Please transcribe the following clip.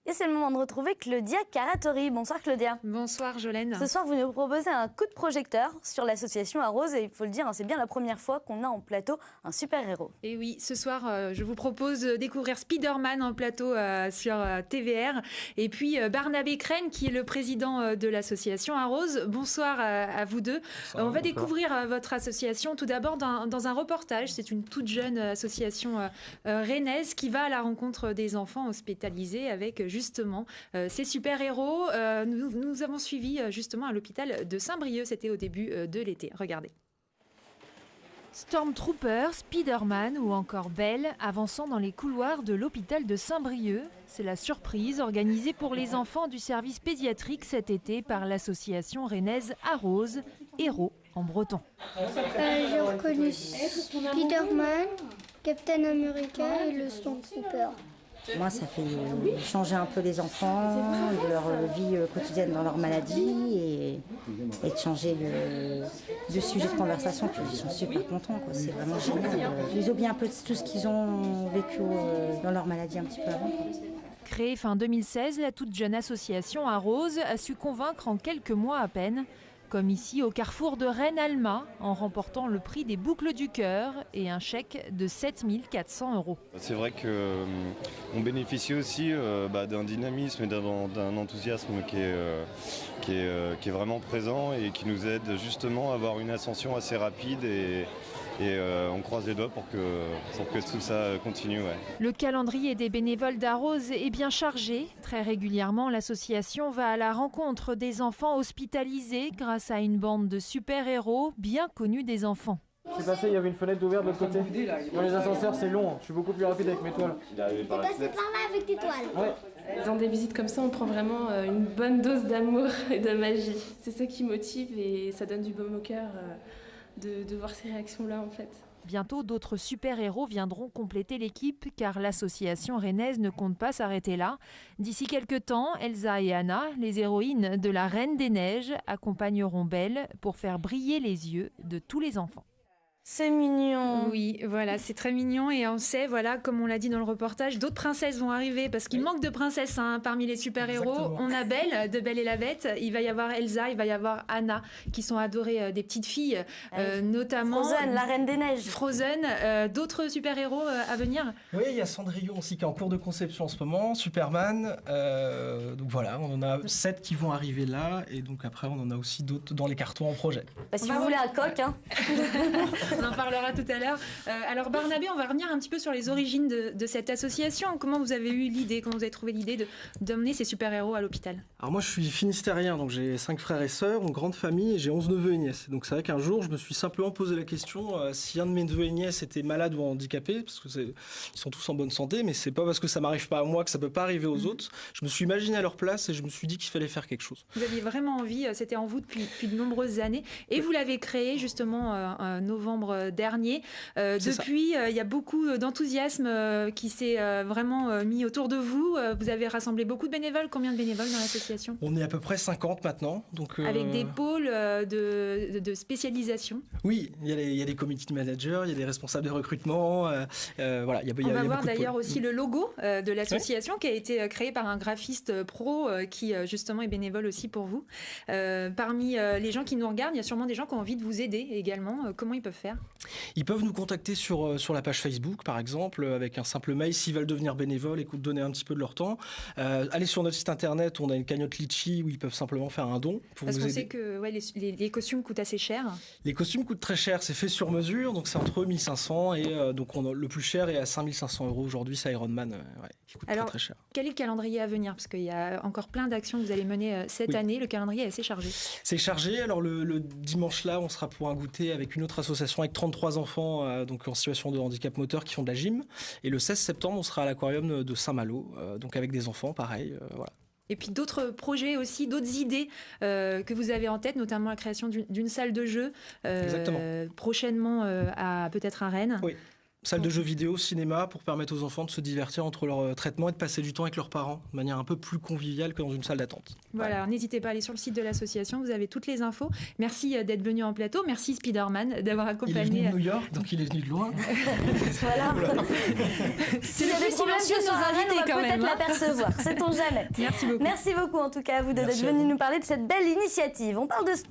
Et c'est le moment de retrouver Claudia Caratori. Bonsoir Claudia. Bonsoir Jolène. Ce soir, vous nous proposez un coup de projecteur sur l'association Arrose et il faut le dire, c'est bien la première fois qu'on a en plateau un super-héros. Et oui, ce soir, je vous propose de découvrir Spider-Man en plateau sur TVR. Et puis Barnabé Crène, qui est le président de l'association Arrose. Bonsoir à vous deux. On va découvrir votre association tout d'abord dans un reportage. C'est une toute jeune association rennaise qui va à la rencontre des enfants hospitalisés avec justement ces super-héros. Nous avons suivi justement à l'hôpital de Saint-Brieuc. C'était au début de l'été. Regardez. Stormtrooper, Spider-Man ou encore Belle avançant dans les couloirs de l'hôpital de Saint-Brieuc. C'est la surprise organisée pour les enfants du service pédiatrique cet été par l'association rennaise Arrose, héros en breton. J'ai reconnu Spider-Man, Captain America et le Stormtrooper. Moi, ça fait changer un peu les enfants, leur vie quotidienne dans leur maladie et de changer de sujet de conversation. Puis ils sont super contents, quoi. C'est vraiment génial. Ils oublient un peu tout ce qu'ils ont vécu dans leur maladie un petit peu avant. Créée fin 2016, la toute jeune association Arrose a su convaincre en quelques mois à peine, comme ici au carrefour de Rennes-Alma, en remportant le prix des boucles du cœur et un chèque de 7 400 €. C'est vrai qu'on bénéficie aussi d'un dynamisme et d'un enthousiasme qui est vraiment présent et qui nous aide justement à avoir une ascension assez rapide et on croise les doigts pour que tout ça continue. Ouais. Le calendrier des bénévoles d'Arrose est bien chargé. Très régulièrement, l'association va à la rencontre des enfants hospitalisés grâce à une bande de super-héros bien connus des enfants. Je suis passé, il y avait une fenêtre ouverte de l'autre côté. Dans les ascenseurs, c'est long. Je suis beaucoup plus rapide avec mes toiles. T'es passé par là avec tes toiles. Ouais. Dans des visites comme ça, on prend vraiment une bonne dose d'amour et de magie. C'est ça qui motive et ça donne du baume au cœur de voir ces réactions-là en fait. Bientôt, d'autres super-héros viendront compléter l'équipe car l'association rennaise ne compte pas s'arrêter là. D'ici quelques temps, Elsa et Anna, les héroïnes de la Reine des Neiges, accompagneront Belle pour faire briller les yeux de tous les enfants. C'est mignon. Oui, voilà, c'est très mignon et on sait, voilà, comme on l'a dit dans le reportage, d'autres princesses vont arriver parce qu'il manque de princesses parmi les super-héros. Exactement. On a Belle, de Belle et la Bête, il va y avoir Elsa, il va y avoir Anna, qui sont adorées des petites filles, notamment Frozen, la Reine des Neiges. Frozen, d'autres super-héros à venir. Oui, il y a Cendrillon aussi qui est en cours de conception en ce moment, Superman, donc voilà, on en a 7 qui vont arriver là, et donc après on en a aussi d'autres dans les cartons en projet. Si vous voulez un coq, On en parlera tout à l'heure. Alors Barnabé, on va revenir un petit peu sur les origines de cette association. Comment vous avez eu l'idée, comment vous avez trouvé l'idée d'emmener ces super-héros à l'hôpital ? Alors moi je suis finistérien, donc j'ai 5 frères et sœurs, une grande famille, et j'ai 11 neveux et nièces. Donc c'est vrai qu'un jour je me suis simplement posé la question si un de mes neveux et nièces était malade ou handicapé, parce que ils sont tous en bonne santé, mais c'est pas parce que ça m'arrive pas à moi que ça peut pas arriver aux autres. Je me suis imaginé à leur place et je me suis dit qu'il fallait faire quelque chose. Vous aviez vraiment envie, c'était en vous depuis de nombreuses années, et vous l'avez créé justement en novembre dernier. Depuis, il y a beaucoup d'enthousiasme qui s'est vraiment mis autour de vous. Vous avez rassemblé beaucoup de bénévoles. Combien de bénévoles dans l'association ? On est à peu près 50 maintenant. Donc, avec des pôles de spécialisation. Oui, il y a des community managers, il y a des responsables de recrutement. Voilà, on va voir d'ailleurs aussi le logo de l'association qui a été créé par un graphiste pro qui justement est bénévole aussi pour vous. Parmi les gens qui nous regardent, il y a sûrement des gens qui ont envie de vous aider également. Comment ils peuvent faire ? Ils peuvent nous contacter sur la page Facebook, par exemple, avec un simple mail s'ils veulent devenir bénévoles et donner un petit peu de leur temps. Aller sur notre site internet, on a une cagnotte Litchi où ils peuvent simplement faire un don pour Parce nous qu'on aider. sait que les costumes coûtent assez cher. Les costumes coûtent très cher, c'est fait sur mesure, donc c'est entre 1500 et donc le plus cher est à 5500 € aujourd'hui, c'est Iron Man, qui coûte très cher. Quel est le calendrier à venir ? Parce qu'il y a encore plein d'actions que vous allez mener cette année, le calendrier est assez chargé. C'est chargé, alors le dimanche là, on sera pour un goûter avec une autre association avec 33 enfants donc en situation de handicap moteur qui font de la gym, et le 16 septembre, on sera à l'aquarium de Saint-Malo, donc avec des enfants, pareil, voilà. Et puis d'autres projets aussi, d'autres idées que vous avez en tête, notamment la création d'une salle de jeu prochainement peut-être à Rennes. Oui. Salle de jeux vidéo, cinéma, pour permettre aux enfants de se divertir entre leurs traitements et de passer du temps avec leurs parents de manière un peu plus conviviale que dans une salle d'attente. Voilà, alors n'hésitez pas à aller sur le site de l'association, vous avez toutes les infos. Merci d'être venu en plateau, merci Spider-Man d'avoir accompagné. Il est venu de New York, donc il est venu de loin. Voilà. C'est S'il y a le des plus problèmes silencieux que de nos sur Arène, invités on va quand même. peut-être l'apercevoir, sait-on jamais. Merci beaucoup. Merci beaucoup en tout cas à vous deux d'être Merci à venus vous. nous parler de cette belle initiative. On parle de sport.